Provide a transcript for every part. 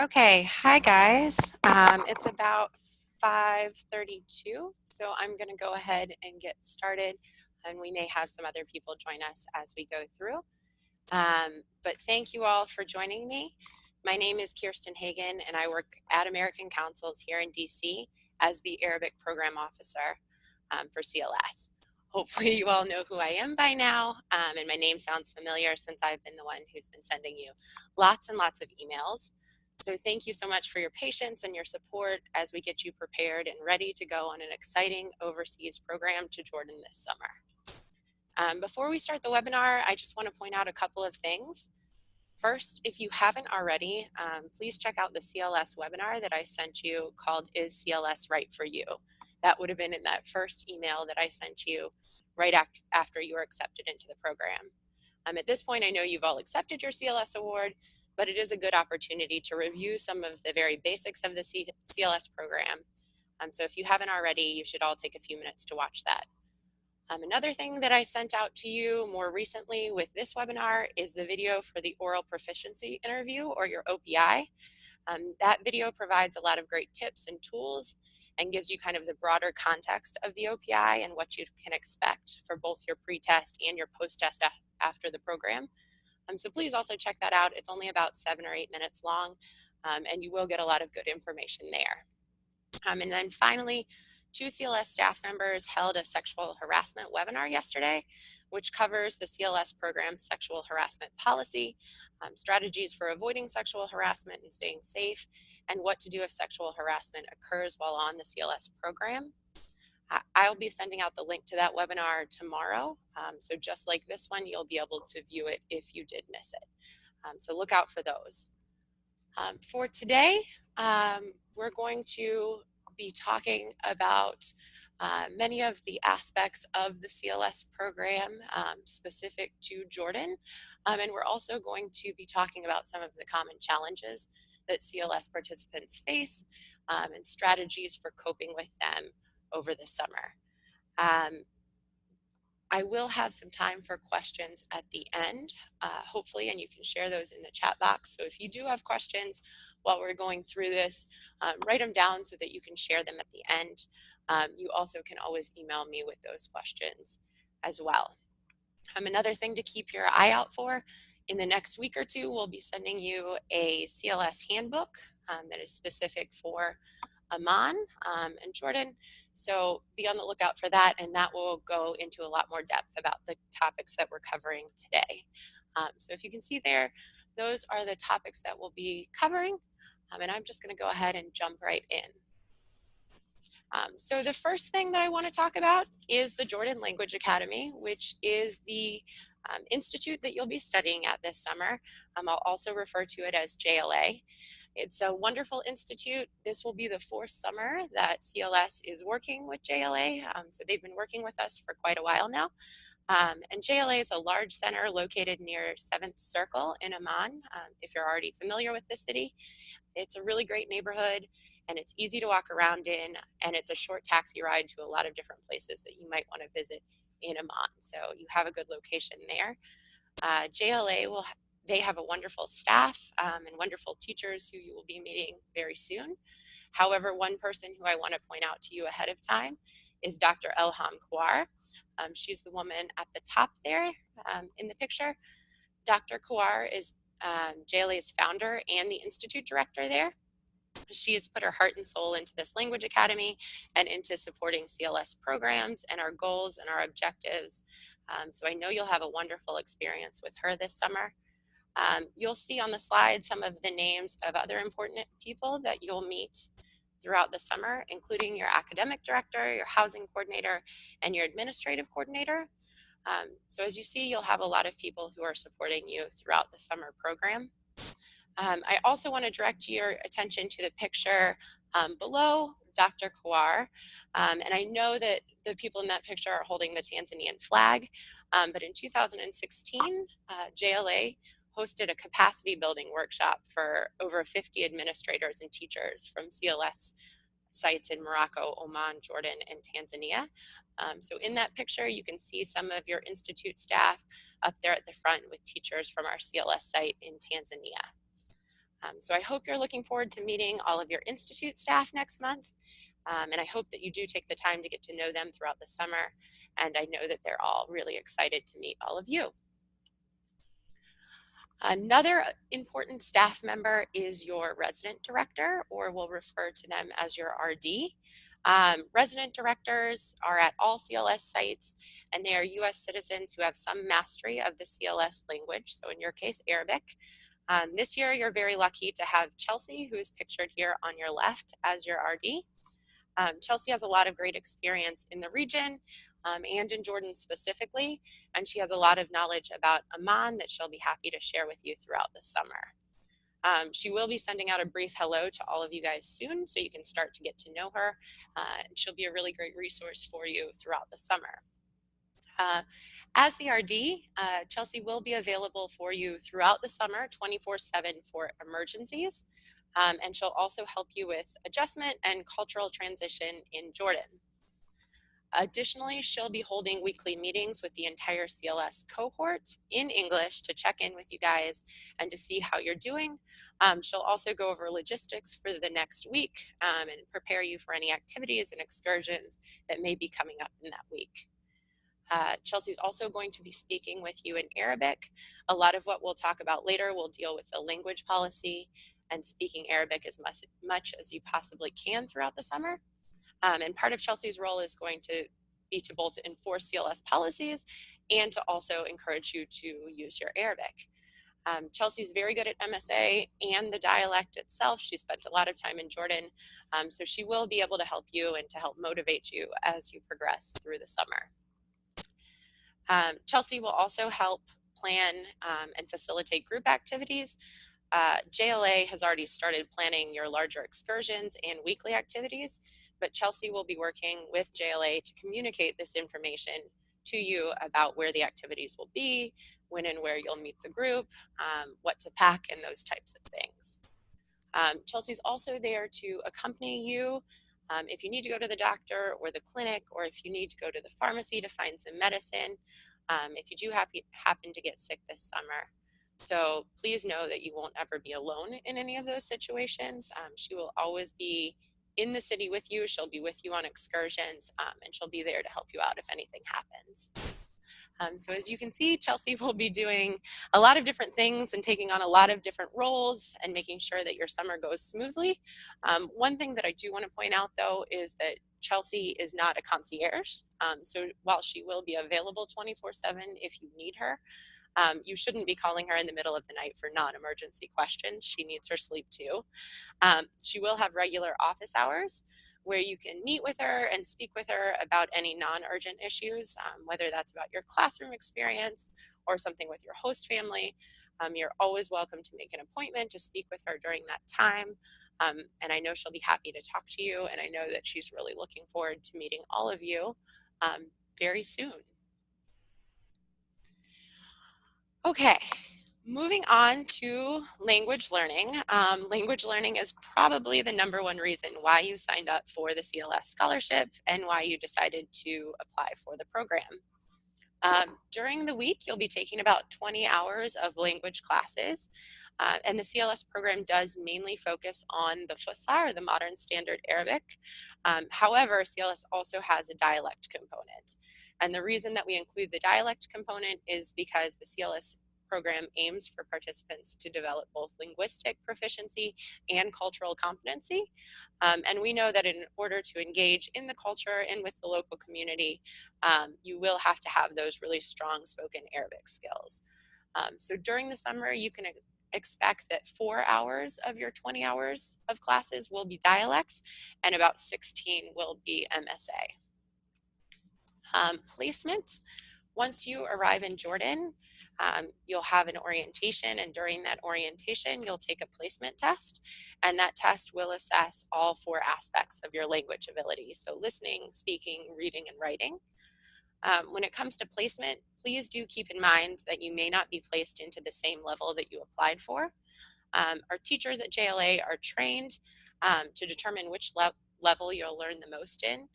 Okay, hi guys. It's about 5:32, so I'm going to go ahead and get started, and we may have some other people join us as we go through. But thank you all for joining me. My name is Kirsten Hagan, and I work at American Councils here in DC as the Arabic Program Officer for CLS. Hopefully you all know who I am by now, and my name sounds familiar since I've been the one who's been sending you lots and lots of emails. So thank you so much for your patience and your support as we get you prepared and ready to go on an exciting overseas program to Jordan this summer. Before we start the webinar, I just want to point out a couple of things. First, if you haven't already, please check out the CLS webinar that I sent you called Is CLS Right for You? That would have been in that first email that I sent you right after you were accepted into the program. At this point, I know you've all accepted your CLS award, but it is a good opportunity to review some of the very basics of the CLS program. So if you haven't already, you should all take a few minutes to watch that. Another thing that I sent out to you more recently with this webinar is the video for the oral proficiency interview, or your OPI. That video provides a lot of great tips and tools and gives you kind of the broader context of the OPI and what you can expect for both your pre-test and your post-test after the program. So please also check that out. It's only about 7 or 8 minutes long, and you will get a lot of good information there. And then finally, 2 CLS staff members held a sexual harassment webinar yesterday, which covers the CLS program's sexual harassment policy, strategies for avoiding sexual harassment and staying safe, and what to do if sexual harassment occurs while on the CLS program. I'll be sending out the link to that webinar tomorrow. So just like this one, you'll be able to view it if you did miss it. So look out for those. For today, we're going to be talking about many of the aspects of the CLS program specific to Jordan. And we're also going to be talking about some of the common challenges that CLS participants face and strategies for coping with them over the summer. I will have some time for questions at the end, hopefully, and you can share those in the chat box. So if you do have questions while we're going through this, write them down so that you can share them at the end. You also can always email me with those questions as well. Another thing to keep your eye out for, in the next week or two, we'll be sending you a CLS handbook that is specific for Amman and Jordan. So be on the lookout for that, and that will go into a lot more depth about the topics that we're covering today. So if you can see there, those are the topics that we'll be covering, and I'm just going to go ahead and jump right in. So the first thing that I want to talk about is the Jordan Language Academy, which is the institute that you'll be studying at this summer. I'll also refer to it as JLA. It's a wonderful institute. This will be the 4th summer that CLS is working with JLA. So they've been working with us for quite a while now. And JLA is a large center located near 7th Circle in Amman, if you're already familiar with the city. It's a really great neighborhood, and it's easy to walk around in, and it's a short taxi ride to a lot of different places that you might want to visit in Amman. So you have a good location there. JLA they have a wonderful staff and wonderful teachers who you will be meeting very soon. However, one person who I want to point out to you ahead of time is Dr. Elham Kouar. She's the woman at the top there in the picture. Dr. Kouar is JLA's founder and the institute director there. She has put her heart and soul into this language academy and into supporting CLS programs and our goals and our objectives. So I know you'll have a wonderful experience with her this summer. You'll see on the slide some of the names of other important people that you'll meet throughout the summer, including your academic director, your housing coordinator, and your administrative coordinator. So as you see, you'll have a lot of people who are supporting you throughout the summer program. I also want to direct your attention to the picture below Dr. Kouar. And I know that the people in that picture are holding the Tanzanian flag, but in 2016, JLA hosted a capacity building workshop for over 50 administrators and teachers from CLS sites in Morocco, Oman, Jordan, and Tanzania. So in that picture, you can see some of your institute staff up there at the front with teachers from our CLS site in Tanzania. So I hope you're looking forward to meeting all of your Institute staff next month. And I hope that you do take the time to get to know them throughout the summer. And I know that they're all really excited to meet all of you. Another important staff member is your resident director, or we'll refer to them as your RD. Resident directors are at all CLS sites, and they are US citizens who have some mastery of the CLS language, so in your case, Arabic. This year, you're very lucky to have Chelsea, who is pictured here on your left, as your RD. Chelsea has a lot of great experience in the region and in Jordan specifically, and she has a lot of knowledge about Amman that she'll be happy to share with you throughout the summer. She will be sending out a brief hello to all of you guys soon, so you can start to get to know her, and she'll be a really great resource for you throughout the summer. As the RD, Chelsea will be available for you throughout the summer 24/7 for emergencies, and she'll also help you with adjustment and cultural transition in Jordan. Additionally, she'll be holding weekly meetings with the entire CLS cohort in English to check in with you guys and to see how you're doing. She'll also go over logistics for the next week and prepare you for any activities and excursions that may be coming up in that week. Chelsea's also going to be speaking with you in Arabic. A lot of what we'll talk about later will deal with the language policy and speaking Arabic as much as you possibly can throughout the summer. And part of Chelsea's role is going to be to both enforce CLS policies and to also encourage you to use your Arabic. Chelsea's very good at MSA and the dialect itself. She spent a lot of time in Jordan, so she will be able to help you and to help motivate you as you progress through the summer. Chelsea will also help plan and facilitate group activities. JLA has already started planning your larger excursions and weekly activities, but Chelsea will be working with JLA to communicate this information to you about where the activities will be, when and where you'll meet the group, what to pack, and those types of things. Chelsea's also there to accompany you if you need to go to the doctor or the clinic, or if you need to go to the pharmacy to find some medicine, if you do happen to get sick this summer. So please know that you won't ever be alone in any of those situations. She will always be in the city with you. She'll be with you on excursions, and she'll be there to help you out if anything happens. So as you can see, Chelsea will be doing a lot of different things and taking on a lot of different roles and making sure that your summer goes smoothly. One thing that I do want to point out, though, is that Chelsea is not a concierge. So while she will be available 24/7 if you need her, you shouldn't be calling her in the middle of the night for non-emergency questions. She needs her sleep too. She will have regular office hours where you can meet with her and speak with her about any non-urgent issues, whether that's about your classroom experience or something with your host family. You're always welcome to make an appointment to speak with her during that time. And I know she'll be happy to talk to you, and I know that she's really looking forward to meeting all of you very soon. Okay, moving on to language learning. Language learning is probably the #1 reason why you signed up for the CLS scholarship and why you decided to apply for the program. During the week, you'll be taking about 20 hours of language classes, and the CLS program does mainly focus on the Fusha, or the Modern Standard Arabic. However, CLS also has a dialect component. And the reason that we include the dialect component is because the CLS program aims for participants to develop both linguistic proficiency and cultural competency. And we know that in order to engage in the culture and with the local community, you will have to have those really strong spoken Arabic skills. So during the summer, you can expect that 4 hours of your 20 hours of classes will be dialect and about 16 will be MSA. Placement. Once you arrive in Jordan, you'll have an orientation, and during that orientation, you'll take a placement test, and that test will assess all 4 aspects of your language ability, so listening, speaking, reading, and writing. When it comes to placement, please do keep in mind that you may not be placed into the same level that you applied for. Our teachers at JLA are trained to determine which level you'll learn the most in,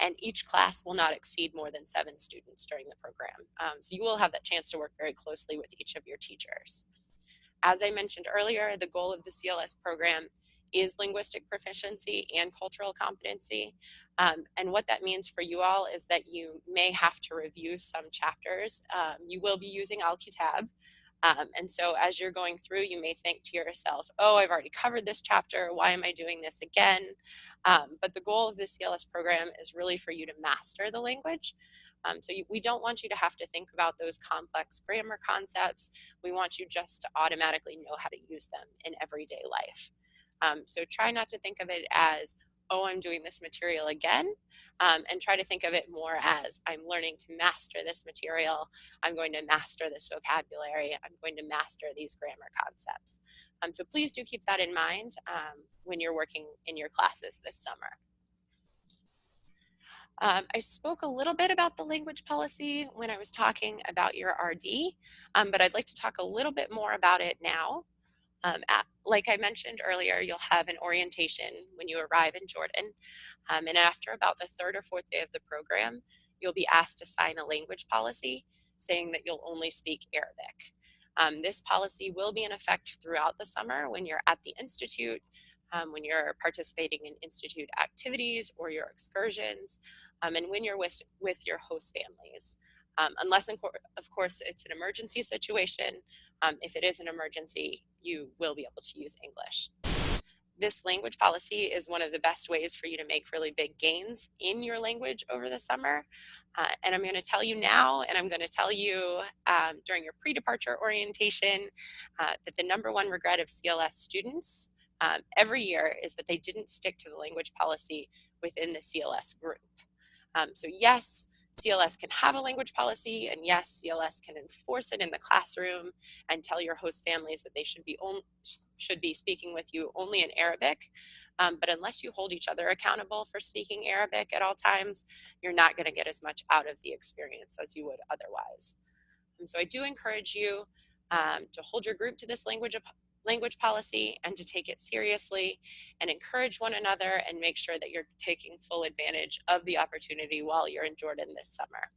and each class will not exceed more than 7 students during the program. So you will have that chance to work very closely with each of your teachers. As I mentioned earlier, the goal of the CLS program is linguistic proficiency and cultural competency. And what that means for you all is that you may have to review some chapters. You will be using Al-Kitab. And so as you're going through, you may think to yourself, oh, I've already covered this chapter. Why am I doing this again? But the goal of the CLS program is really for you to master the language. We don't want you to have to think about those complex grammar concepts. We want you just to automatically know how to use them in everyday life. So try not to think of it as, oh, I'm doing this material again, and try to think of it more as I'm learning to master this material. I'm going to master this vocabulary. I'm going to master these grammar concepts. So please do keep that in mind when you're working in your classes this summer. I spoke a little bit about the language policy when I was talking about your RD, but I'd like to talk a little bit more about it now. Like I mentioned earlier, you'll have an orientation when you arrive in Jordan. And after about the third or fourth day of the program, you'll be asked to sign a language policy saying that you'll only speak Arabic. This policy will be in effect throughout the summer when you're at the Institute, when you're participating in Institute activities or your excursions, and when you're with your host families. Unless, of course, it's an emergency situation. If it is an emergency, you will be able to use English. This language policy is one of the best ways for you to make really big gains in your language over the summer. And I'm going to tell you now, and I'm going to tell you during your pre-departure orientation, that the number one regret of CLS students every year is that they didn't stick to the language policy within the CLS group. So yes, CLS can have a language policy, and yes, CLS can enforce it in the classroom and tell your host families that they should be speaking with you only in Arabic. But unless you hold each other accountable for speaking Arabic at all times, you're not going to get as much out of the experience as you would otherwise. And so I do encourage you to hold your group to this language policy and to take it seriously and encourage one another and make sure that you're taking full advantage of the opportunity while you're in Jordan this summer.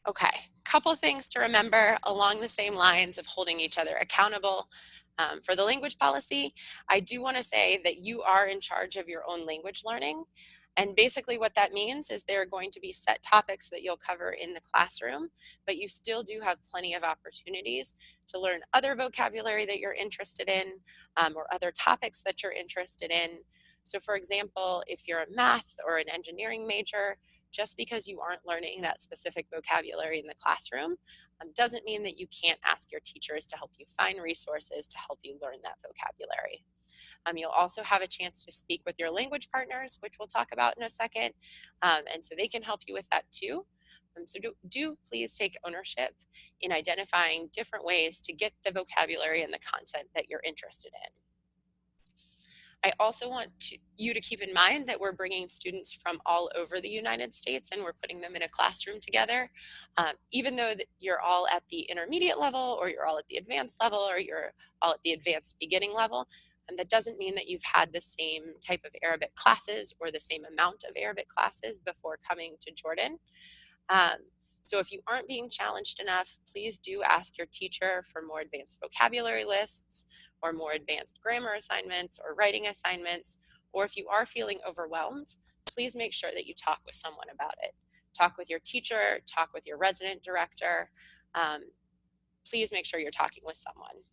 Okay, couple things to remember along the same lines of holding each other accountable. For the language policy, I do want to say that you are in charge of your own language learning. And basically what that means is there are going to be set topics that you'll cover in the classroom, but you still do have plenty of opportunities to learn other vocabulary that you're interested in, or other topics that you're interested in. So for example, if you're a math or an engineering major, just because you aren't learning that specific vocabulary in the classroom doesn't mean that you can't ask your teachers to help you find resources to help you learn that vocabulary. You'll also have a chance to speak with your language partners, which we'll talk about in a second, and so they can help you with that too. So do please take ownership in identifying different ways to get the vocabulary and the content that you're interested in. I also want you to keep in mind that we're bringing students from all over the United States and we're putting them in a classroom together. Even though you're all at the intermediate level or you're all at the advanced level or you're all at the advanced beginning level, and that doesn't mean that you've had the same type of Arabic classes or the same amount of Arabic classes before coming to Jordan. So if you aren't being challenged enough, please do ask your teacher for more advanced vocabulary lists or more advanced grammar assignments or writing assignments. Or if you are feeling overwhelmed, please make sure that you talk with someone about it. Talk with your teacher, talk with your resident director. Please make sure you're talking with someone.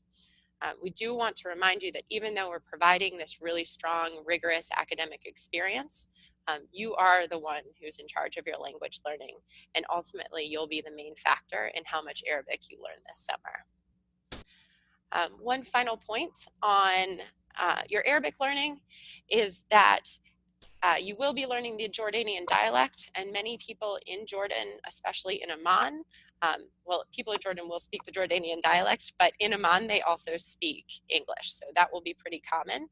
We do want to remind you that even though we're providing this really strong, rigorous academic experience, you are the one who's in charge of your language learning, and ultimately you'll be the main factor in how much Arabic you learn this summer. One final point on your Arabic learning is that you will be learning the Jordanian dialect, and many people in Jordan, especially in Amman, well, people in Jordan will speak the Jordanian dialect, but in Amman they also speak English, so that will be pretty common.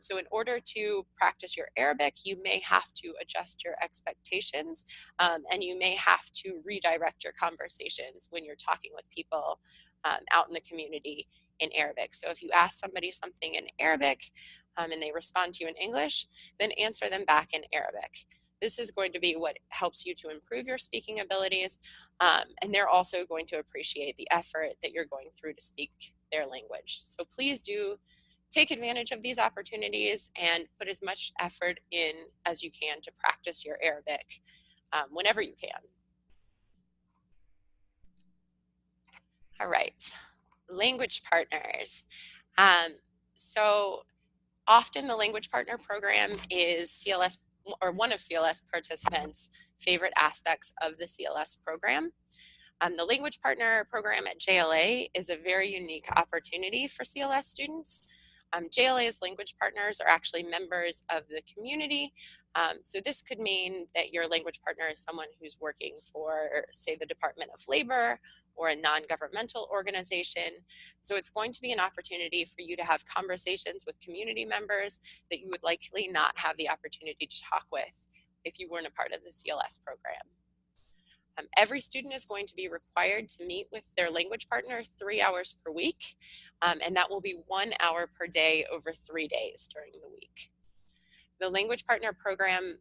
So in order to practice your Arabic, you may have to adjust your expectations, and you may have to redirect your conversations when you're talking with people out in the community in Arabic. So if you ask somebody something in Arabic and they respond to you in English, then answer them back in Arabic. This is going to be what helps you to improve your speaking abilities, and they're also going to appreciate the effort that you're going through to speak their language. So please do take advantage of these opportunities and put as much effort in as you can to practice your Arabic whenever you can. All right, language partners. So often the language partner program is CLS or one of CLS participants' favorite aspects of the CLS program. The language partner program at JLA is a very unique opportunity for CLS students. JLA's language partners are actually members of the community. So this could mean that your language partner is someone who's working for, say, the Department of Labor or a non-governmental organization. So it's going to be an opportunity for you to have conversations with community members that you would likely not have the opportunity to talk with if you weren't a part of the CLS program. Every student is going to be required to meet with their language partner 3 hours per week, and that will be 1 hour per day over 3 days during the week. The language partner program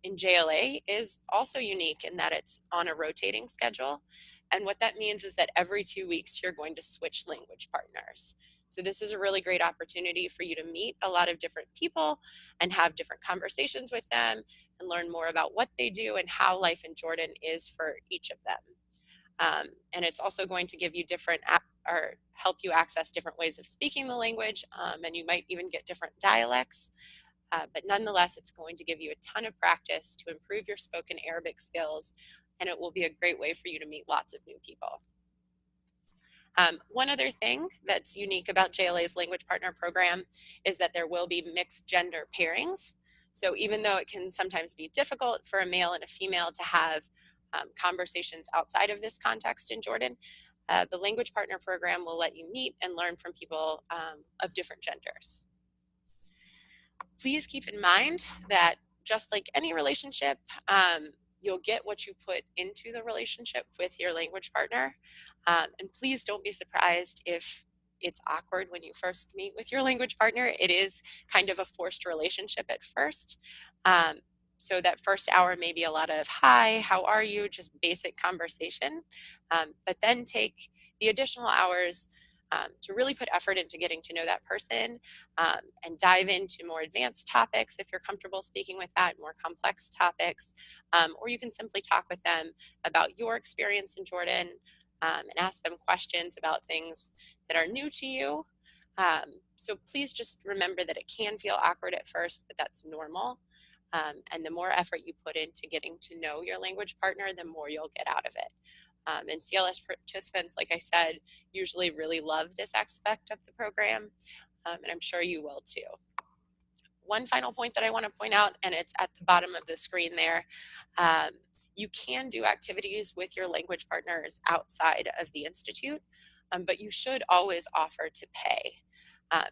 in JLA is also unique in that it's on a rotating schedule. And what that means is that every 2 weeks, you're going to switch language partners. So this is a really great opportunity for you to meet a lot of different people and have different conversations with them and learn more about what they do and how life in Jordan is for each of them. And it's also going to give you different or help you access different ways of speaking the language, and you might even get different dialects. But nonetheless, it's going to give you a ton of practice to improve your spoken Arabic skills, and it will be a great way for you to meet lots of new people. One other thing that's unique about JLA's language partner program is that there will be mixed gender pairings. So even though it can sometimes be difficult for a male and a female to have conversations outside of this context in Jordan, the language partner program will let you meet and learn from people of different genders. Please keep in mind that just like any relationship, you'll get what you put into the relationship with your language partner. And please don't be surprised if it's awkward when you first meet with your language partner. It is kind of a forced relationship at first. So that first hour may be a lot of, hi, how are you? Just basic conversation. But then take the additional hours to really put effort into getting to know that person and dive into more advanced topics if you're comfortable speaking with that, more complex topics. Or you can simply talk with them about your experience in Jordan and ask them questions about things that are new to you. So please just remember that it can feel awkward at first, but that's normal. And the more effort you put into getting to know your language partner, the more you'll get out of it. And CLS participants, like I said, usually really love this aspect of the program, and I'm sure you will too. One final point that I want to point out, and it's at the bottom of the screen there, you can do activities with your language partners outside of the Institute, but you should always offer to pay.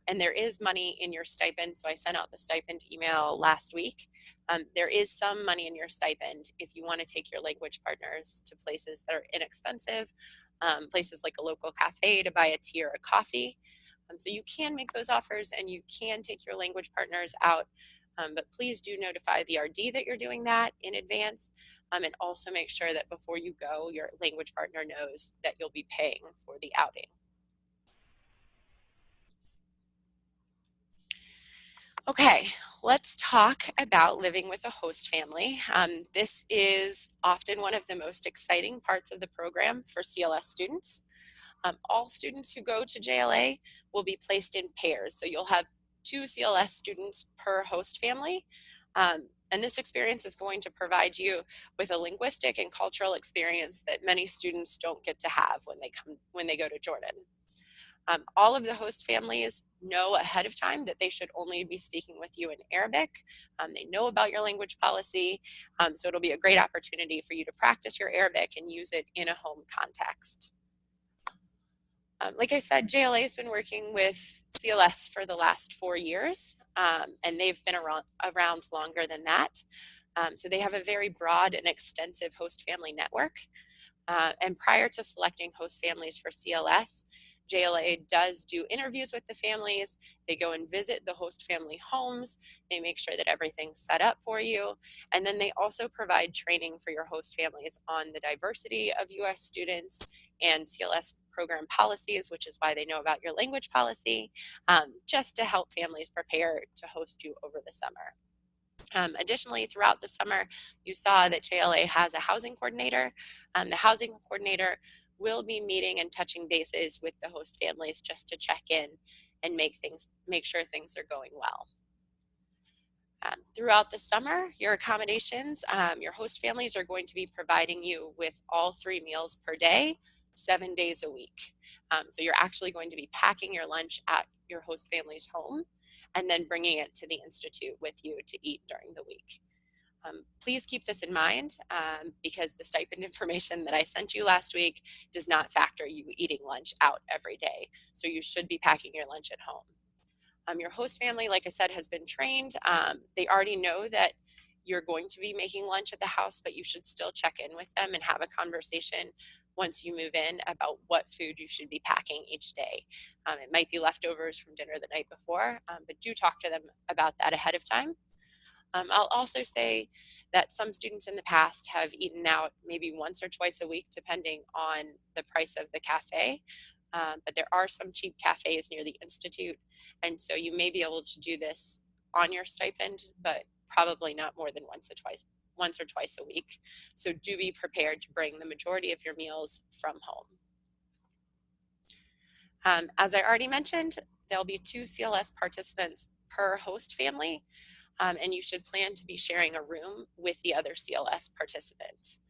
And there is money in your stipend, so I sent out the stipend email last week. There is some money in your stipend if you want to take your language partners to places that are inexpensive, places like a local cafe to buy a tea or a coffee. So you can make those offers and you can take your language partners out, but please do notify the RD that you're doing that in advance, and also make sure that before you go, your language partner knows that you'll be paying for the outing. Okay, let's talk about living with a host family. This is often one of the most exciting parts of the program for CLS students. All students who go to JLA will be placed in pairs, so you'll have 2 CLS students per host family. And this experience is going to provide you with a linguistic and cultural experience that many students don't get to have when they go to Jordan. All of the host families know ahead of time that they should only be speaking with you in Arabic. They know about your language policy, so it'll be a great opportunity for you to practice your Arabic and use it in a home context. Like I said, JLA has been working with CLS for the last 4 years, and they've been around longer than that. So they have a very broad and extensive host family network. And prior to selecting host families for CLS, JLA does do interviews with the families. They go and visit the host family homes. They make sure that everything's set up for you. And then they also provide training for your host families on the diversity of US students and CLS program policies, which is why they know about your language policy, just to help families prepare to host you over the summer. Additionally, throughout the summer, you saw that JLA has a housing coordinator. The housing coordinator will be meeting and touching bases with the host families just to check in and make sure things are going well. Throughout the summer, your accommodations, your host families are going to be providing you with all 3 meals per day, 7 days a week. So you're actually going to be packing your lunch at your host family's home and then bringing it to the Institute with you to eat during the week. Please keep this in mind because the stipend information that I sent you last week does not factor you eating lunch out every day. So you should be packing your lunch at home. Your host family, like I said, has been trained. They already know that you're going to be making lunch at the house, but you should still check in with them and have a conversation once you move in about what food you should be packing each day. It might be leftovers from dinner the night before, but do talk to them about that ahead of time. I'll also say that some students in the past have eaten out maybe once or twice a week, depending on the price of the cafe. But there are some cheap cafes near the Institute, and so you may be able to do this on your stipend, but probably not more than once or twice a week. So do be prepared to bring the majority of your meals from home. As I already mentioned, there'll be 2 CLS participants per host family, and you should plan to be sharing a room with the other CLS participants.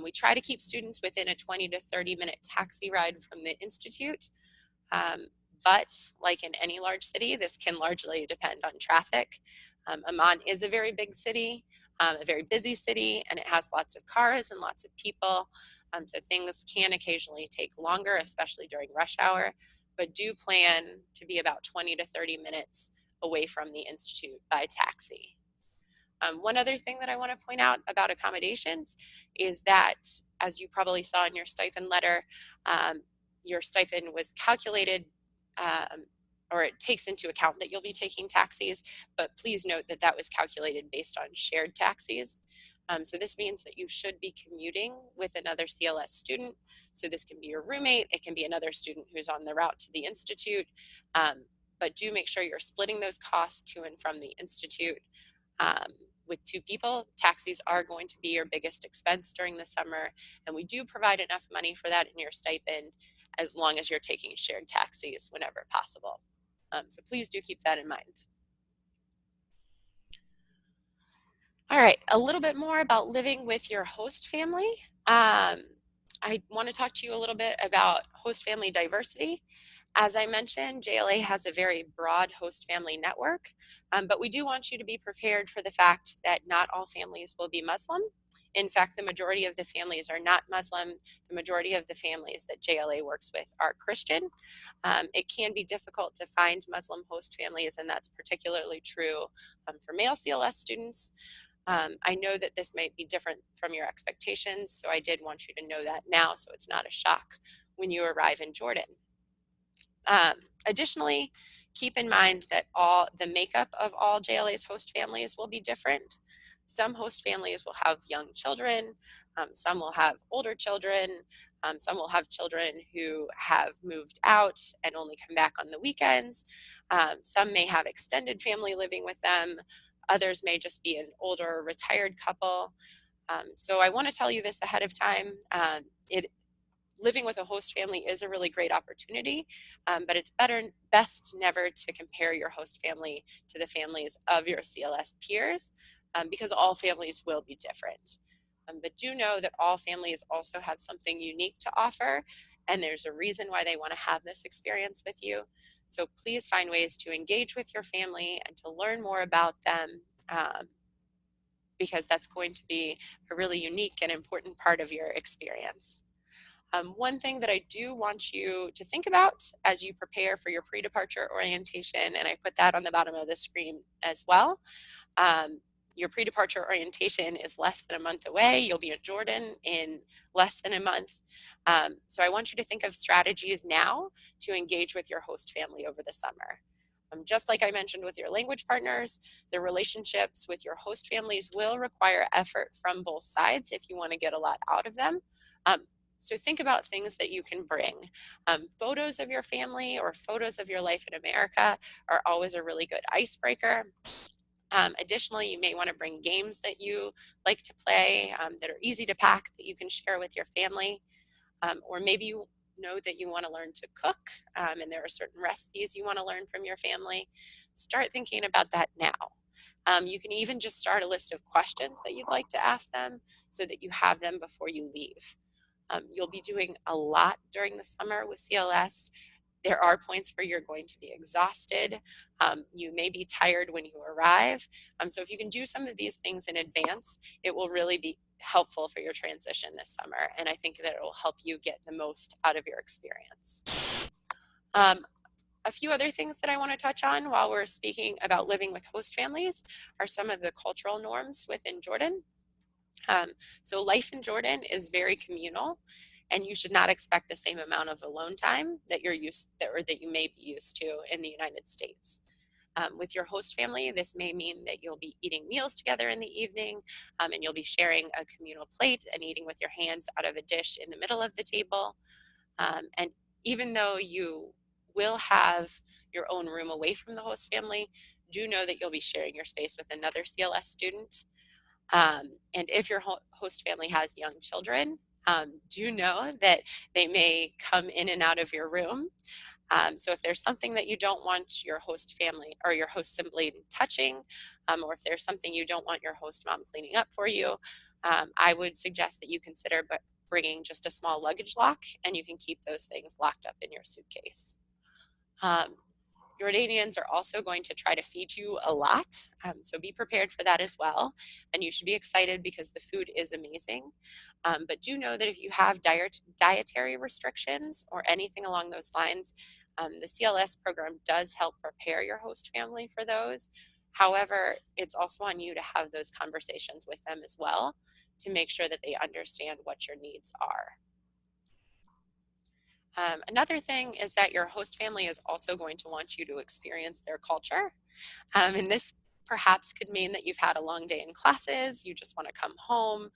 We try to keep students within a 20 to 30 minute taxi ride from the Institute, but like in any large city, this can largely depend on traffic. Amman is a very big city, a very busy city, and it has lots of cars and lots of people, so things can occasionally take longer, especially during rush hour, but do plan to be about 20 to 30 minutes away from the Institute by taxi. One other thing that I want to point out about accommodations is that, as you probably saw in your stipend letter, your stipend was calculated, or it takes into account that you'll be taking taxis, but please note that that was calculated based on shared taxis. So this means that you should be commuting with another CLS student. So this can be your roommate, it can be another student who's on the route to the Institute, but do make sure you're splitting those costs to and from the Institute. With 2 people, taxis are going to be your biggest expense during the summer, and we do provide enough money for that in your stipend as long as you're taking shared taxis whenever possible. So please do keep that in mind. All right, a little bit more about living with your host family. I want to talk to you a little bit about host family diversity. As I mentioned, JLA has a very broad host family network, but we do want you to be prepared for the fact that not all families will be Muslim. In fact, the majority of the families are not Muslim. The majority of the families that JLA works with are Christian. It can be difficult to find Muslim host families, and that's particularly true for male CLS students. I know that this might be different from your expectations, so I did want you to know that now so it's not a shock when you arrive in Jordan. Additionally, keep in mind that the makeup of all JLA's host families will be different. Some host families will have young children, some will have older children, some will have children who have moved out and only come back on the weekends. Some may have extended family living with them. Others may just be an older retired couple. So I want to tell you this ahead of time. Living with a host family is a really great opportunity, but it's best never to compare your host family to the families of your CLS peers, because all families will be different. But do know that all families also have something unique to offer, and there's a reason why they want to have this experience with you. So please find ways to engage with your family and to learn more about them, because that's going to be a really unique and important part of your experience. One thing that I do want you to think about as you prepare for your pre-departure orientation, and I put that on the bottom of the screen as well, Your pre-departure orientation is less than a month away. You'll be in Jordan in less than a month. So I want you to think of strategies now to engage with your host family over the summer. Just like I mentioned with your language partners, the relationships with your host families will require effort from both sides if you want to get a lot out of them. So think about things that you can bring. Photos of your family or photos of your life in America are always a really good icebreaker. Additionally, you may want to bring games that you like to play that are easy to pack that you can share with your family. Or maybe you know that you want to learn to cook and there are certain recipes you want to learn from your family. Start thinking about that now. You can even just start a list of questions that you'd like to ask them so that you have them before you leave. You'll be doing a lot during the summer with CLS. There are points where you're going to be exhausted. You may be tired when you arrive. So if you can do some of these things in advance, it will really be helpful for your transition this summer. And I think that it will help you get the most out of your experience. A few other things that I want to touch on while we're speaking about living with host families are some of the cultural norms within Jordan. So life in Jordan is very communal, and you should not expect the same amount of alone time that that you may be used to in the United States. With your host family, this may mean that you'll be eating meals together in the evening, and you'll be sharing a communal plate and eating with your hands out of a dish in the middle of the table. And even though you will have your own room away from the host family, do know that you'll be sharing your space with another CLS student. And if your host family has young children, do know that they may come in and out of your room. So if there's something that you don't want your host family or your host sibling touching, or if there's something you don't want your host mom cleaning up for you, I would suggest that you consider bringing just a small luggage lock, and you can keep those things locked up in your suitcase. Jordanians are also going to try to feed you a lot, so be prepared for that as well. And you should be excited because the food is amazing. But do know that if you have dietary restrictions or anything along those lines, the CLS program does help prepare your host family for those. However, it's also on you to have those conversations with them as well to make sure that they understand what your needs are. Another thing is that your host family is also going to want you to experience their culture. And this perhaps could mean that you've had a long day in classes, you just want to come home,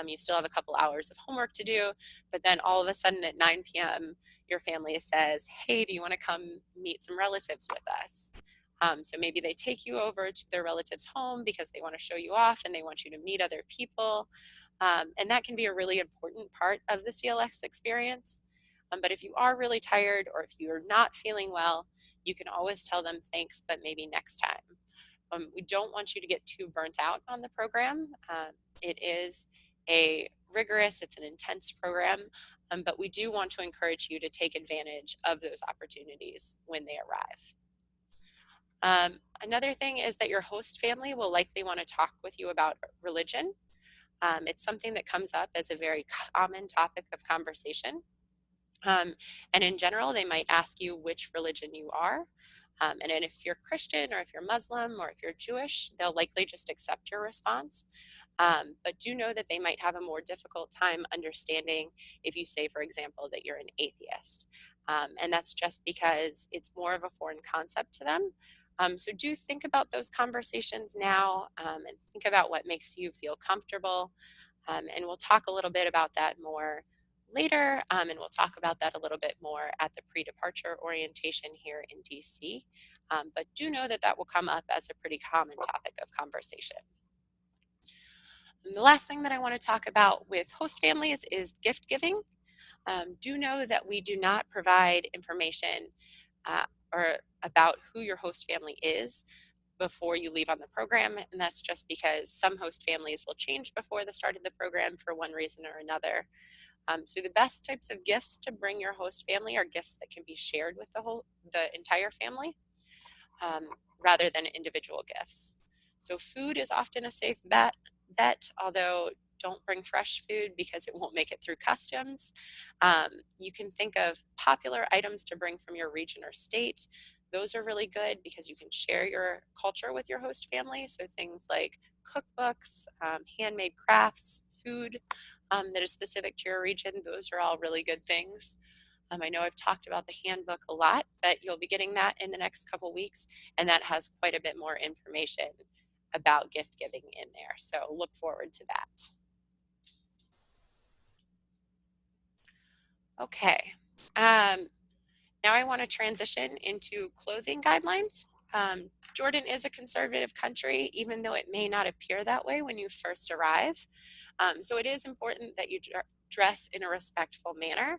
you still have a couple hours of homework to do, but then all of a sudden at 9 p.m., your family says, hey, do you want to come meet some relatives with us? So maybe they take you over to their relatives' home because they want to show you off and they want you to meet other people. And that can be a really important part of the CLS experience. But if you are really tired or if you're not feeling well, you can always tell them thanks, but maybe next time. We don't want you to get too burnt out on the program. It is it's an intense program, but we do want to encourage you to take advantage of those opportunities when they arrive. Another thing is that your host family will likely want to talk with you about religion. It's something that comes up as a very common topic of conversation. And in general, they might ask you which religion you are. And then if you're Christian or if you're Muslim or if you're Jewish, they'll likely just accept your response. But do know that they might have a more difficult time understanding if you say, for example, that you're an atheist. And that's just because it's more of a foreign concept to them. So do think about those conversations now and think about what makes you feel comfortable. And we'll talk a little bit about that more later, and we'll talk about that a little bit more at the pre-departure orientation here in DC. But do know that that will come up as a pretty common topic of conversation. And the last thing that I want to talk about with host families is gift giving. Do know that we do not provide information or about who your host family is before you leave on the program, and that's just because some host families will change before the start of the program for one reason or another. So the best types of gifts to bring your host family are gifts that can be shared with the entire family rather than individual gifts. So food is often a safe bet, although don't bring fresh food because it won't make it through customs. You can think of popular items to bring from your region or state. Those are really good because you can share your culture with your host family. So things like cookbooks, handmade crafts, food that is specific to your region. Those are all really good things. I know I've talked about the handbook a lot, but you'll be getting that in the next couple weeks, and that has quite a bit more information about gift giving in there. So look forward to that. Okay. Now I want to transition into clothing guidelines. Jordan is a conservative country, even though it may not appear that way when you first arrive. So it is important that you dress in a respectful manner.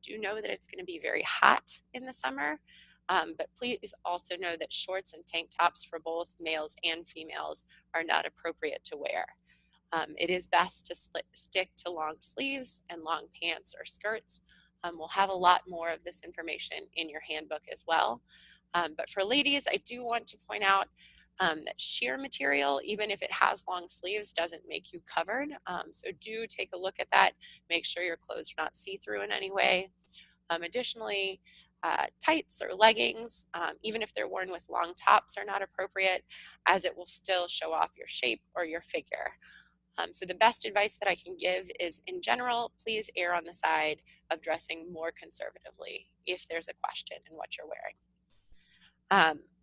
Do know that it's going to be very hot in the summer, but please also know that shorts and tank tops for both males and females are not appropriate to wear. It is best to stick to long sleeves and long pants or skirts. We'll have a lot more of this information in your handbook as well. But for ladies, I do want to point out that sheer material, even if it has long sleeves, doesn't make you covered. So do take a look at that. Make sure your clothes are not see-through in any way. Additionally, tights or leggings, even if they're worn with long tops, are not appropriate, as it will still show off your shape or your figure. So the best advice that I can give is, in general, please err on the side of dressing more conservatively if there's a question in what you're wearing.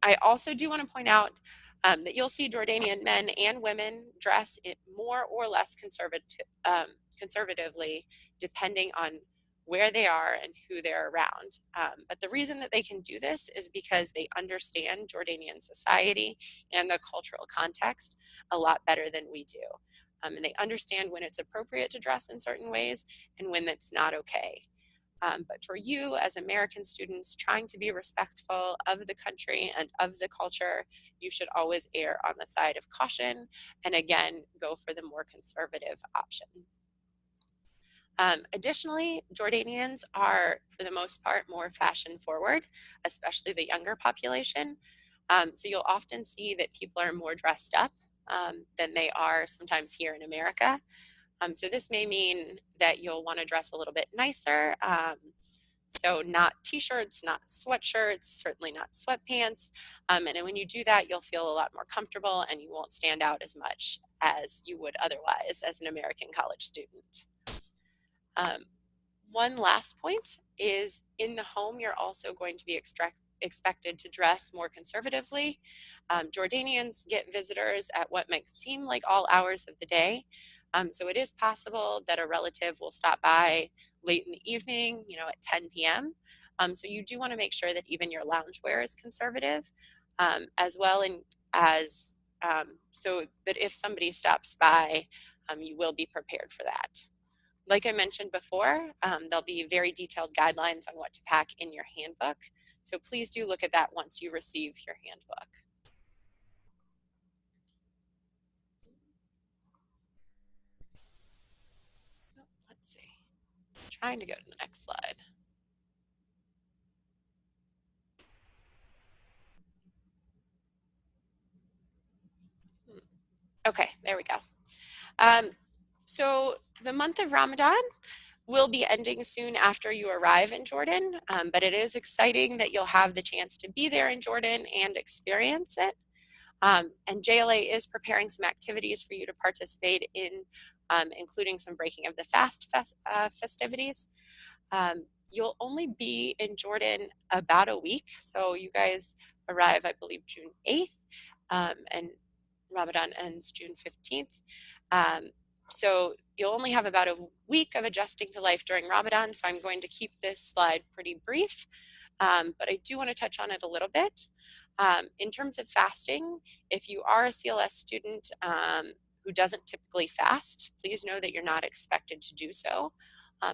I also do want to point out that you'll see Jordanian men and women dress it more or less conservatively, depending on where they are and who they're around. But the reason that they can do this is because they understand Jordanian society and the cultural context a lot better than we do. And they understand when it's appropriate to dress in certain ways and when that's not okay. But for you as American students trying to be respectful of the country and of the culture, you should always err on the side of caution and again, go for the more conservative option. Additionally, Jordanians are, for the most part, more fashion forward, especially the younger population. So you'll often see that people are more dressed up than they are sometimes here in America. So this may mean that you'll want to dress a little bit nicer. So not t-shirts, not sweatshirts, certainly not sweatpants. And when you do that, you'll feel a lot more comfortable and you won't stand out as much as you would otherwise as an American college student. One last point is, in the home, you're also going to be expected to dress more conservatively. Jordanians get visitors at what might seem like all hours of the day. So it is possible that a relative will stop by late in the evening, at 10 p.m. So you do want to make sure that even your loungewear is conservative, as well as so that if somebody stops by, you will be prepared for that. Like I mentioned before, there'll be very detailed guidelines on what to pack in your handbook. So please do look at that once you receive your handbook. Let's see. I'm trying to go to the next slide. Okay, there we go. So the month of Ramadan will be ending soon after you arrive in Jordan, but it is exciting that you'll have the chance to be there in Jordan and experience it. And JLA is preparing some activities for you to participate in, including some breaking of the fast festivities. You'll only be in Jordan about a week, so you guys arrive, I believe, June 8th, and Ramadan ends June 15th. So you'll only have about a week of adjusting to life during Ramadan, so I'm going to keep this slide pretty brief, but I do want to touch on it a little bit. In terms of fasting, if you are a CLS student who doesn't typically fast, please know that you're not expected to do so.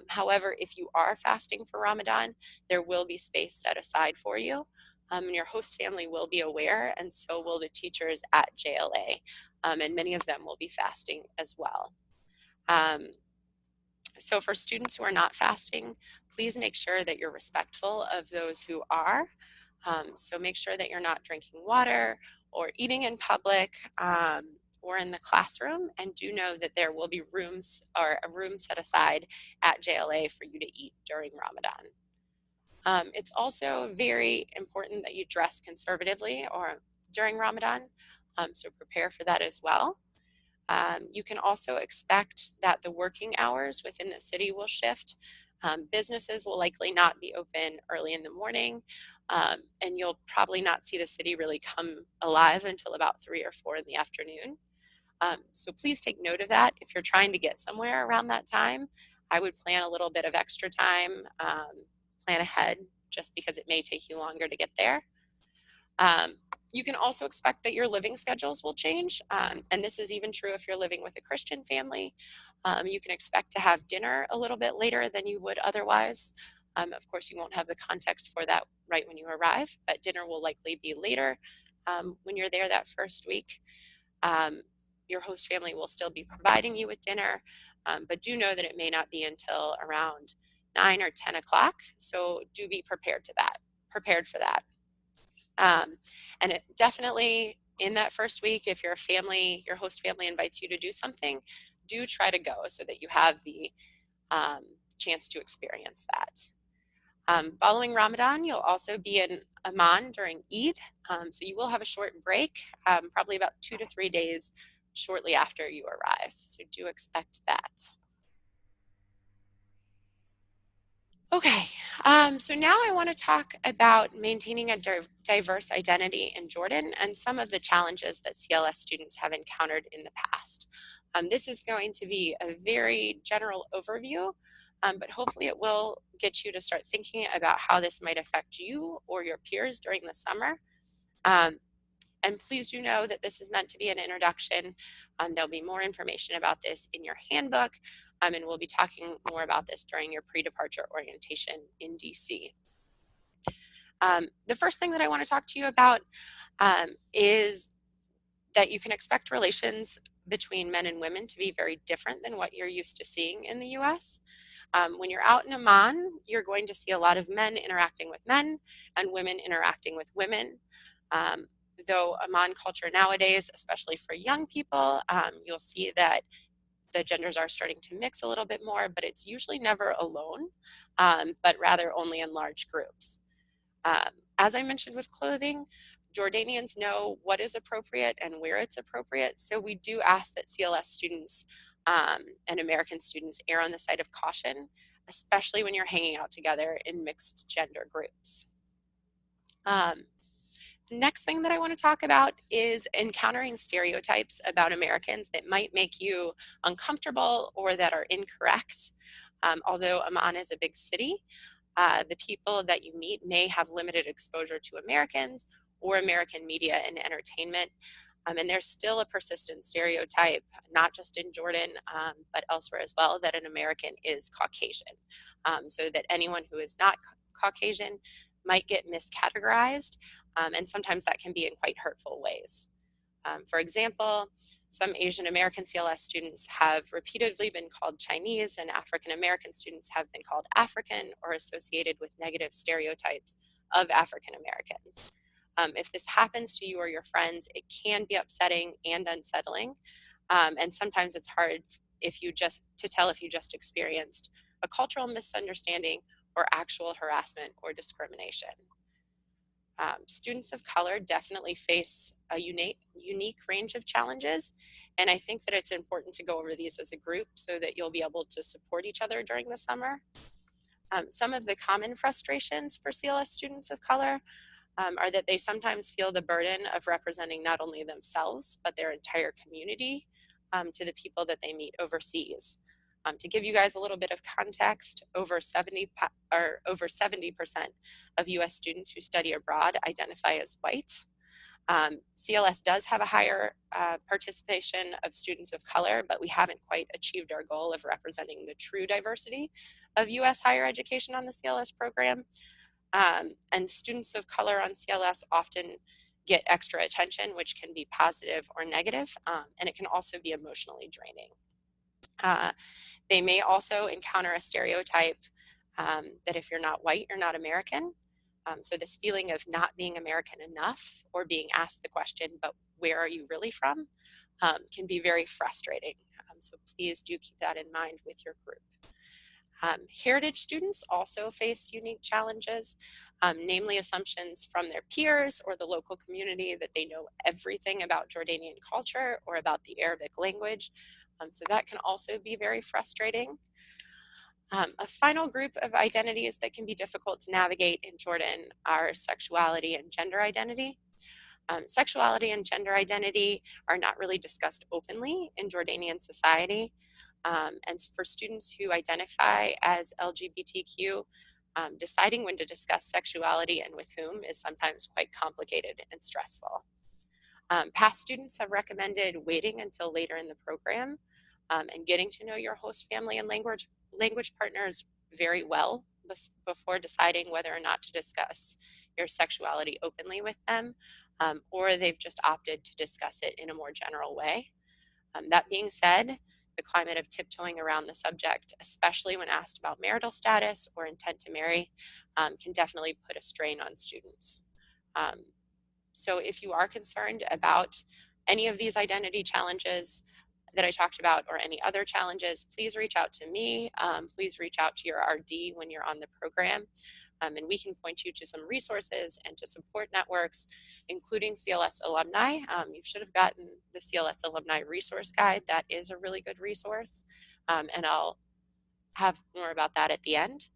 However, if you are fasting for Ramadan, there will be space set aside for you. And your host family will be aware, and so will the teachers at JLA. And many of them will be fasting as well. So for students who are not fasting, please make sure that you're respectful of those who are. So make sure that you're not drinking water or eating in public or in the classroom, and do know that there will be rooms or a room set aside at JLA for you to eat during Ramadan. It's also very important that you dress conservatively or during Ramadan. So prepare for that as well. You can also expect that the working hours within the city will shift. Businesses will likely not be open early in the morning, and you'll probably not see the city really come alive until about 3 or 4 in the afternoon. So please take note of that. If you're trying to get somewhere around that time, I would plan a little bit of extra time, plan ahead, just because it may take you longer to get there. You can also expect that your living schedules will change, and this is even true if you're living with a Christian family. You can expect to have dinner a little bit later than you would otherwise. Of course, you won't have the context for that right when you arrive, but dinner will likely be later when you're there that first week. Um, your host family will still be providing you with dinner, but do know that it may not be until around 9 or 10 o'clock. So do be prepared for that. And it definitely in that first week, if your host family invites you to do something, do try to go so that you have the chance to experience that. Following Ramadan, you'll also be in Amman during Eid. So you will have a short break, probably about 2 to 3 days shortly after you arrive. So do expect that. Okay, so now I want to talk about maintaining a diverse identity in Jordan and some of the challenges that CLS students have encountered in the past. This is going to be a very general overview, but hopefully it will get you to start thinking about how this might affect you or your peers during the summer. And please do know that this is meant to be an introduction. There'll be more information about this in your handbook, and we'll be talking more about this during your pre-departure orientation in DC. The first thing that I want to talk to you about is that you can expect relations between men and women to be very different than what you're used to seeing in the US. When you're out in Amman, you're going to see a lot of men interacting with men and women interacting with women. Though Amman culture nowadays, especially for young people, you'll see that the genders are starting to mix a little bit more, but it's usually never alone, but rather only in large groups. As I mentioned with clothing, Jordanians know what is appropriate and where it's appropriate, so we do ask that CLS students and American students err on the side of caution, especially when you're hanging out together in mixed gender groups. The next thing that I want to talk about is encountering stereotypes about Americans that might make you uncomfortable or that are incorrect. Although Amman is a big city, the people that you meet may have limited exposure to Americans or American media and entertainment. And there's still a persistent stereotype, not just in Jordan, but elsewhere as well, that an American is Caucasian. So that anyone who is not Caucasian might get miscategorized, and sometimes that can be in quite hurtful ways. For example, some Asian American CLS students have repeatedly been called Chinese, and African American students have been called African or associated with negative stereotypes of African Americans. If this happens to you or your friends, it can be upsetting and unsettling, and sometimes it's hard to tell if you just experienced a cultural misunderstanding or actual harassment or discrimination. Students of color definitely face a unique range of challenges, and I think that it's important to go over these as a group so that you'll be able to support each other during the summer. Some of the common frustrations for CLS students of color are that they sometimes feel the burden of representing not only themselves, but their entire community to the people that they meet overseas. To give you guys a little bit of context, over 70% of US students who study abroad identify as white. CLS does have a higher participation of students of color, but we haven't quite achieved our goal of representing the true diversity of US higher education on the CLS program. And students of color on CLS often get extra attention, which can be positive or negative, and it can also be emotionally draining. They may also encounter a stereotype that if you're not white, you're not American. So this feeling of not being American enough or being asked the question, but where are you really from, can be very frustrating. So please do keep that in mind with your group. Heritage students also face unique challenges, namely assumptions from their peers or the local community that they know everything about Jordanian culture or about the Arabic language. So that can also be very frustrating. A final group of identities that can be difficult to navigate in Jordan are sexuality and gender identity. Sexuality and gender identity are not really discussed openly in Jordanian society. And for students who identify as LGBTQ, deciding when to discuss sexuality and with whom is sometimes quite complicated and stressful. Past students have recommended waiting until later in the program and getting to know your host family and language partners very well before deciding whether or not to discuss your sexuality openly with them, or they've just opted to discuss it in a more general way. That being said, the climate of tiptoeing around the subject, especially when asked about marital status or intent to marry, can definitely put a strain on students. So if you are concerned about any of these identity challenges that I talked about or any other challenges, please reach out to me. Please reach out to your RD when you're on the program. And we can point you to some resources and to support networks, including CLS alumni. You should have gotten the CLS alumni resource guide. That is a really good resource. And I'll have more about that at the end.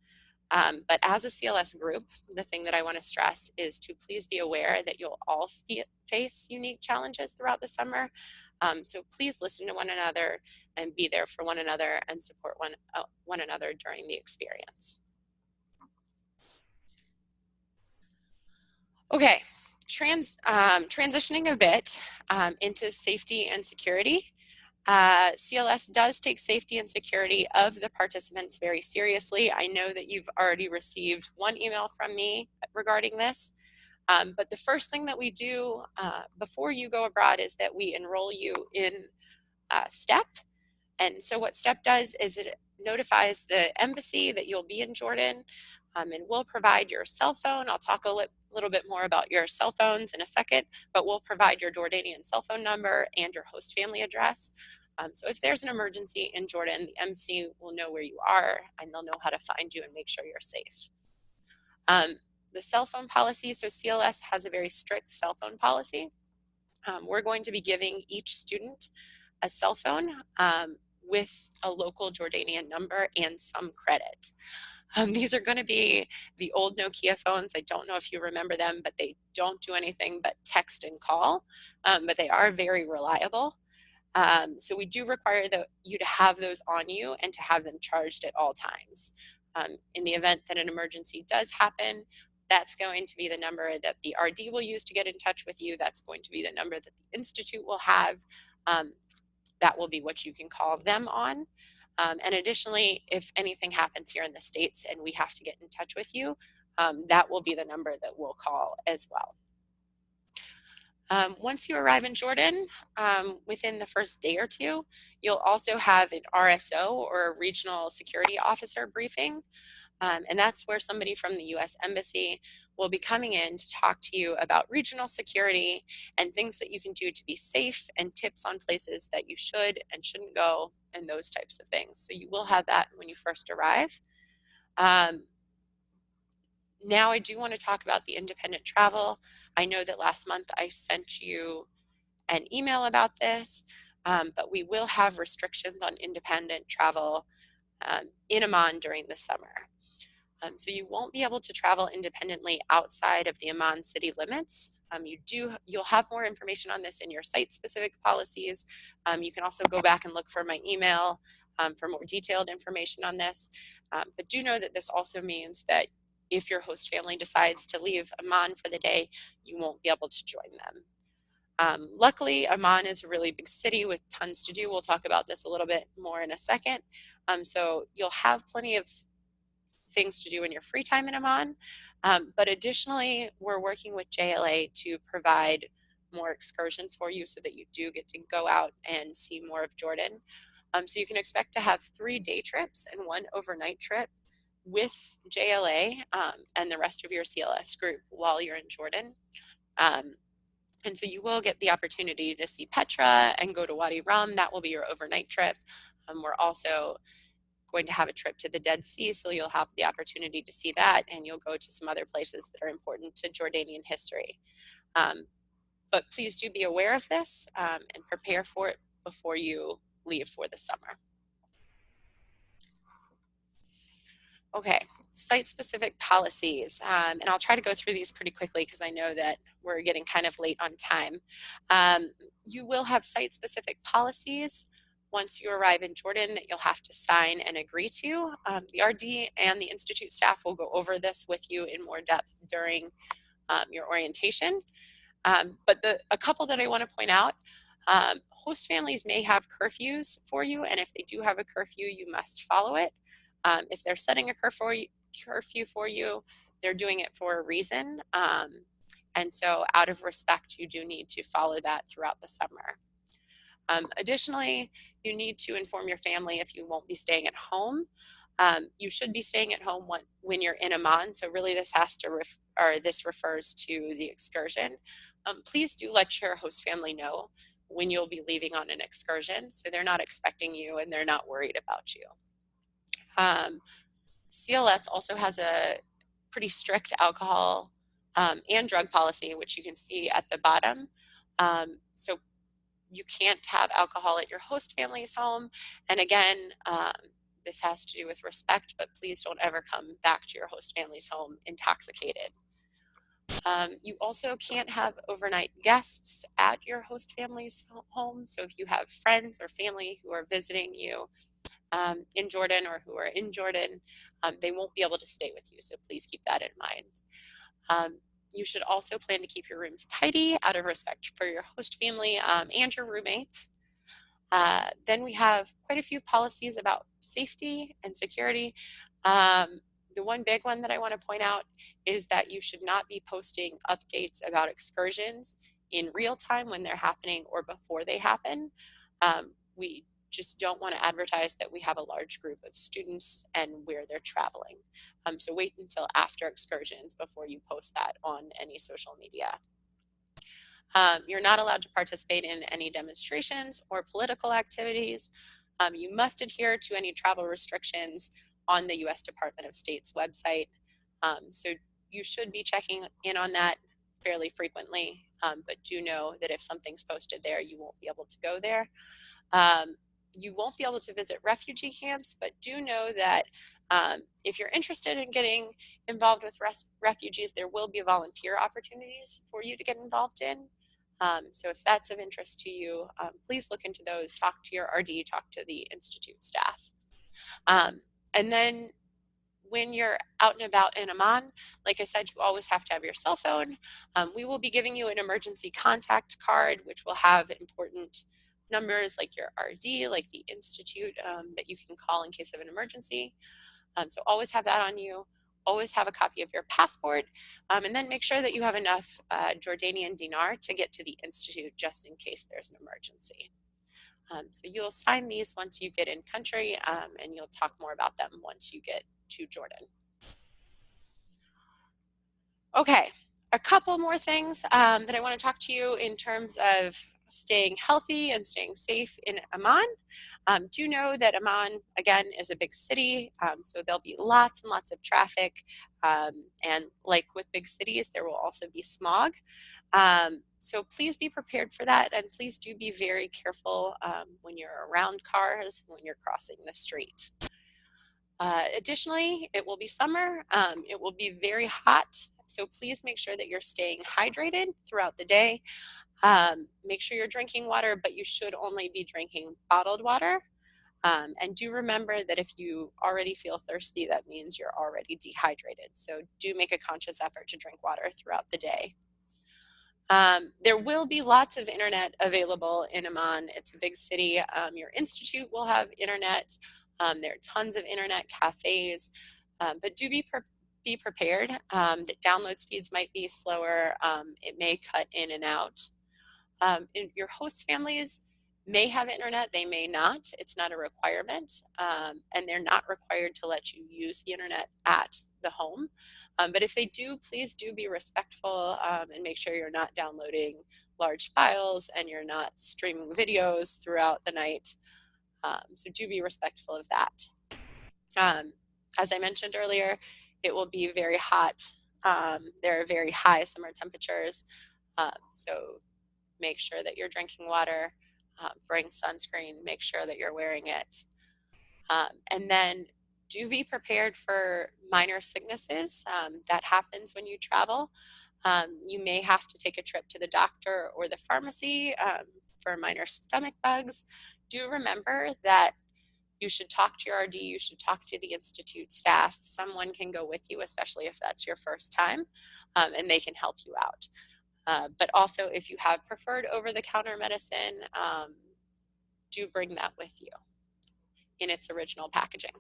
But as a CLS group, the thing that I want to stress is to please be aware that you'll all face unique challenges throughout the summer. So please listen to one another and be there for one another and support one another during the experience. Okay, transitioning a bit into safety and security. CLS does take safety and security of the participants very seriously. I know that you've already received one email from me regarding this, but the first thing that we do before you go abroad is that we enroll you in STEP. And so what STEP does is it notifies the embassy that you'll be in Jordan, and we'll provide your cell phone. I'll talk a little bit more about your cell phones in a second, but we'll provide your Jordanian cell phone number and your host family address. So if there's an emergency in Jordan, the embassy will know where you are and they'll know how to find you and make sure you're safe. The cell phone policy, so CLS has a very strict cell phone policy. We're going to be giving each student a cell phone with a local Jordanian number and some credit. These are going to be the old Nokia phones. I don't know if you remember them, but they don't do anything but text and call, but they are very reliable. So we do require you to have those on you and to have them charged at all times. In the event that an emergency does happen, that's going to be the number that the RD will use to get in touch with you. That's going to be the number that the Institute will have. That will be what you can call them on. And additionally, if anything happens here in the States and we have to get in touch with you, that will be the number that we'll call as well. Once you arrive in Jordan, within the first day or two, you'll also have an RSO or a regional security officer briefing. And that's where somebody from the US Embassy will be coming in to talk to you about regional security and things that you can do to be safe and tips on places that you should and shouldn't go and those types of things. So you will have that when you first arrive. Now I do want to talk about the independent travel. I know that last month I sent you an email about this, but we will have restrictions on independent travel in Amman during the summer. So you won't be able to travel independently outside of the Amman city limits. You'll have more information on this in your site-specific policies. You can also go back and look for my email for more detailed information on this. But do know that this also means that if your host family decides to leave Amman for the day, you won't be able to join them. Luckily, Amman is a really big city with tons to do. We'll talk about this a little bit more in a second. So you'll have plenty of things to do in your free time in Amman. But additionally, we're working with JLA to provide more excursions for you so that you do get to go out and see more of Jordan. So you can expect to have 3 day trips and 1 overnight trip with JLA and the rest of your CLS group while you're in Jordan. And so you will get the opportunity to see Petra and go to Wadi Rum. That will be your overnight trip. We're also going to have a trip to the Dead Sea, so you'll have the opportunity to see that, and you'll go to some other places that are important to Jordanian history. But please do be aware of this and prepare for it before you leave for the summer. Okay, site-specific policies, and I'll try to go through these pretty quickly because I know that we're getting kind of late on time. You will have site-specific policies once you arrive in Jordan that you'll have to sign and agree to. The RD and the Institute staff will go over this with you in more depth during your orientation. But a couple that I want to point out, host families may have curfews for you, and if they do have a curfew, you must follow it. If they're setting a curfew for you, they're doing it for a reason. And so out of respect, you do need to follow that throughout the summer. Additionally, you need to inform your family if you won't be staying at home. You should be staying at home when you're in Amman. So really this this refers to the excursion. Please do let your host family know when you'll be leaving on an excursion, so they're not expecting you and they're not worried about you. CLS also has a pretty strict alcohol and drug policy, which you can see at the bottom. So you can't have alcohol at your host family's home. And again, this has to do with respect, but please don't ever come back to your host family's home intoxicated. You also can't have overnight guests at your host family's home. So if you have friends or family who are visiting you in Jordan or who are in Jordan, they won't be able to stay with you. So please keep that in mind. You should also plan to keep your rooms tidy out of respect for your host family and your roommates. Then we have quite a few policies about safety and security. The one big one that I want to point out is that you should not be posting updates about excursions in real time when they're happening or before they happen. We just don't want to advertise that we have a large group of students and where they're traveling. So wait until after excursions before you post that on any social media. You're not allowed to participate in any demonstrations or political activities. You must adhere to any travel restrictions on the U.S. Department of State's website. So you should be checking in on that fairly frequently, but do know that if something's posted there, you won't be able to go there. You won't be able to visit refugee camps, but do know that if you're interested in getting involved with refugees, there will be volunteer opportunities for you to get involved in. So if that's of interest to you, please look into those, talk to your RD, talk to the Institute staff. And then when you're out and about in Amman, like I said, you always have to have your cell phone. We will be giving you an emergency contact card, which will have important numbers like your RD, like the Institute that you can call in case of an emergency. So always have that on you. Always have a copy of your passport, and then make sure that you have enough Jordanian dinar to get to the Institute just in case there's an emergency. So you'll sign these once you get in country, and you'll talk more about them once you get to Jordan. Okay, a couple more things that I want to talk to you in terms of staying healthy and staying safe in Amman. Do know that Amman, again, is a big city, so there'll be lots and lots of traffic, and like with big cities, there will also be smog. So please be prepared for that, and please do be very careful when you're around cars, when you're crossing the street. Additionally, it will be summer. It will be very hot, so please make sure that you're staying hydrated throughout the day. Make sure you're drinking water, but you should only be drinking bottled water. And do remember that if you already feel thirsty, that means you're already dehydrated. So do make a conscious effort to drink water throughout the day. There will be lots of internet available in Amman. It's a big city. Your institute will have internet. There are tons of internet cafes, but do be prepared that download speeds might be slower. It may cut in and out. Your host families may have internet, they may not. It's not a requirement, and they're not required to let you use the internet at the home. But if they do, please do be respectful and make sure you're not downloading large files and you're not streaming videos throughout the night. So do be respectful of that. As I mentioned earlier, it will be very hot. There are very high summer temperatures, so make sure that you're drinking water, bring sunscreen, make sure that you're wearing it. And then do be prepared for minor sicknesses that happens when you travel. You may have to take a trip to the doctor or the pharmacy for minor stomach bugs. Do remember that you should talk to your RD, you should talk to the Institute staff. Someone can go with you, especially if that's your first time, and they can help you out. But also, if you have preferred over-the-counter medicine, do bring that with you in its original packaging.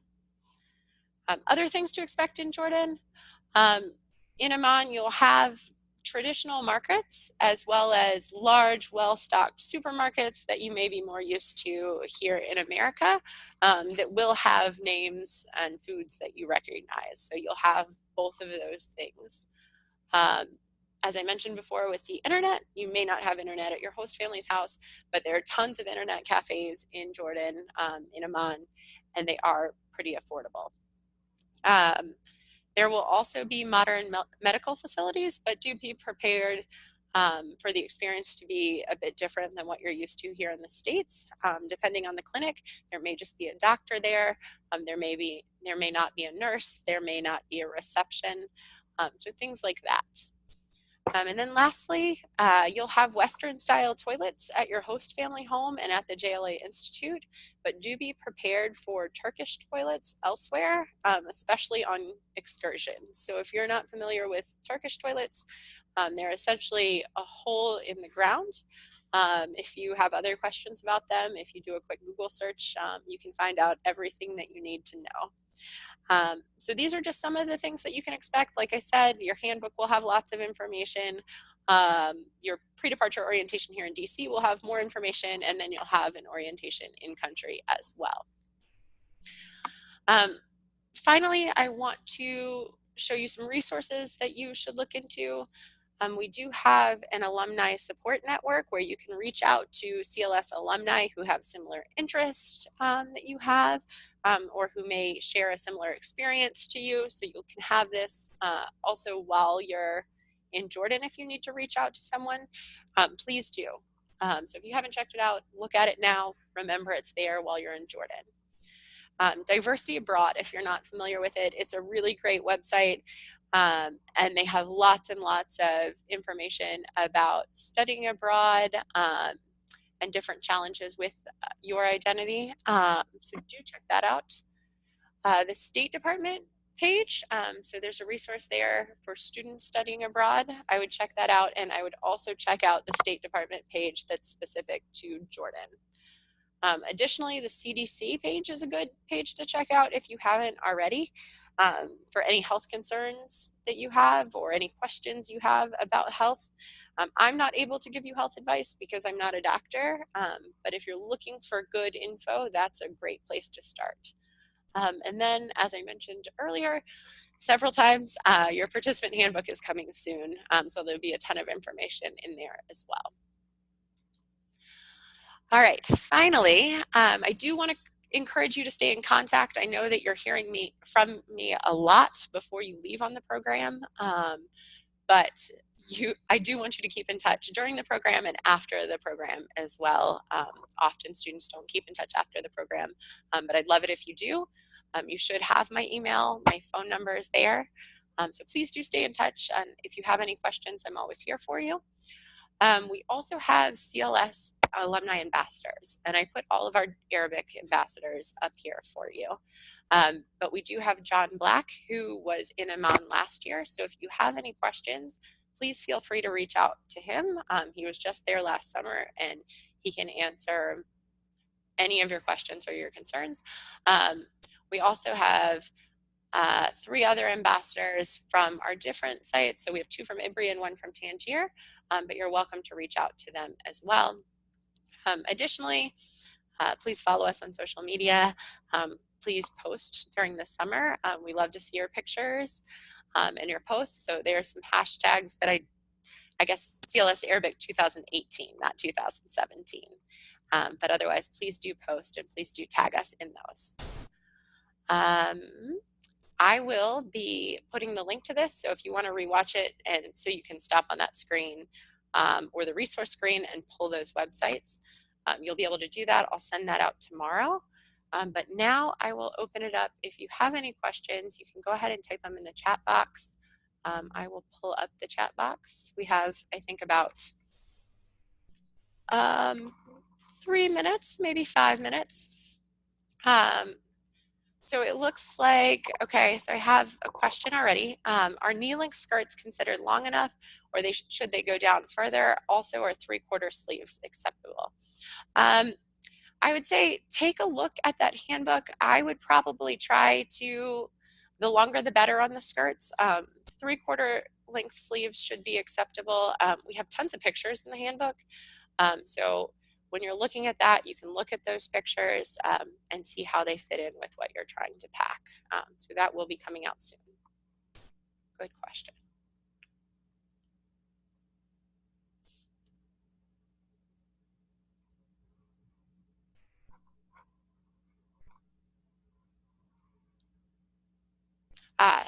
Other things to expect in Jordan. In Amman, you'll have traditional markets as well as large, well-stocked supermarkets that you may be more used to here in America that will have names and foods that you recognize. So you'll have both of those things. As I mentioned before with the internet, you may not have internet at your host family's house, but there are tons of internet cafes in Jordan, in Amman, and they are pretty affordable. There will also be modern medical facilities, but do be prepared for the experience to be a bit different than what you're used to here in the States. Depending on the clinic, there may just be a doctor there. There may not be a nurse. There may not be a reception. So things like that. And then lastly, you'll have Western style toilets at your host family home and at the JLA Institute, but do be prepared for Turkish toilets elsewhere, especially on excursions. So if you're not familiar with Turkish toilets, they're essentially a hole in the ground. If you have other questions about them, if you do a quick Google search, you can find out everything that you need to know. So these are just some of the things that you can expect. Like I said, your handbook will have lots of information. Your pre-departure orientation here in DC will have more information, and then you'll have an orientation in country as well. Finally, I want to show you some resources that you should look into. We do have an alumni support network where you can reach out to CLS alumni who have similar interests that you have, or who may share a similar experience to you. So you can have this also while you're in Jordan. If you need to reach out to someone, please do. So if you haven't checked it out, look at it now. Remember, it's there while you're in Jordan. Diversity Abroad, if you're not familiar with it, it's a really great website. And they have lots and lots of information about studying abroad and different challenges with your identity. So do check that out. The State Department page, so there's a resource there for students studying abroad. I would check that out, and I would also check out the State Department page that's specific to Jordan. Additionally, the CDC page is a good page to check out if you haven't already. For any health concerns that you have or any questions you have about health. I'm not able to give you health advice because I'm not a doctor, but if you're looking for good info, that's a great place to start. And then, as I mentioned earlier, several times, your participant handbook is coming soon, so there'll be a ton of information in there as well. All right, finally, I do want to encourage you to stay in contact. I know that you're hearing from me a lot before you leave on the program, but I do want you to keep in touch during the program and after the program as well. Often students don't keep in touch after the program, but I'd love it if you do. You should have my email, my phone number is there. So please do stay in touch, and if you have any questions, I'm always here for you. We also have CLS alumni ambassadors, and I put all of our Arabic ambassadors up here for you. But we do have John Black, who was in Amman last year, so if you have any questions, please feel free to reach out to him. He was just there last summer, and he can answer any of your questions or your concerns. We also have 3 other ambassadors from our different sites. So we have 2 from Ibri and 1 from Tangier, but you're welcome to reach out to them as well. Additionally, please follow us on social media. Please post during the summer. We love to see your pictures and your posts. So there are some hashtags that I guess CLS Arabic 2018, not 2017. But otherwise, please do post and please do tag us in those. I will be putting the link to this, so if you want to rewatch it and so you can stop on that screen or the resource screen and pull those websites, you'll be able to do that. I'll send that out tomorrow. But now I will open it up. If you have any questions, you can go ahead and type them in the chat box. I will pull up the chat box. We have, I think, about 3 minutes, maybe 5 minutes. So it looks like, okay, so I have a question already. Are knee-length skirts considered long enough, or should they go down further? Also, are three-quarter sleeves acceptable? I would say take a look at that handbook. I would probably try to, the longer the better on the skirts. Three-quarter length sleeves should be acceptable. We have tons of pictures in the handbook. So when you're looking at that, you can look at those pictures and see how they fit in with what you're trying to pack. So that will be coming out soon. Good question.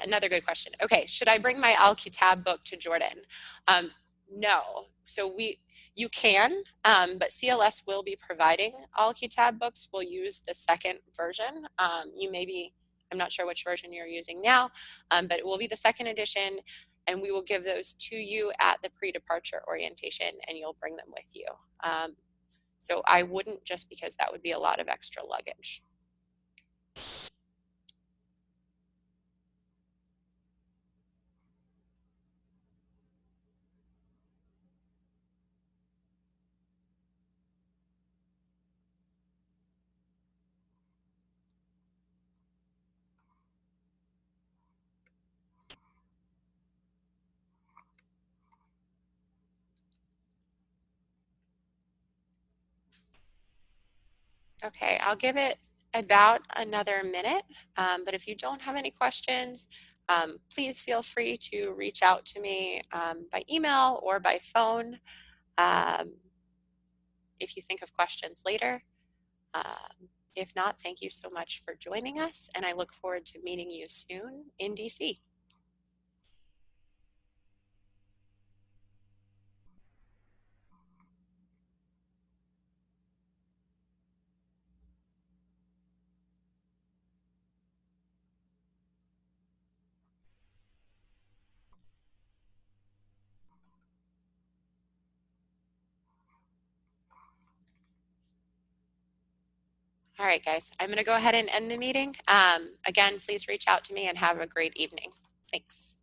Another good question. Okay, should I bring my Al-Kitab book to Jordan? No. So you can, but CLS will be providing Al-Kitab books. We'll use the second version. You may be, I'm not sure which version you're using now, but it will be the second edition, and we will give those to you at the pre-departure orientation, and you'll bring them with you. So I wouldn't, just because that would be a lot of extra luggage. Okay, I'll give it about another minute, but if you don't have any questions, please feel free to reach out to me by email or by phone if you think of questions later. If not, thank you so much for joining us, and I look forward to meeting you soon in DC. All right, guys, I'm going to go ahead and end the meeting. Again, please reach out to me and have a great evening. Thanks.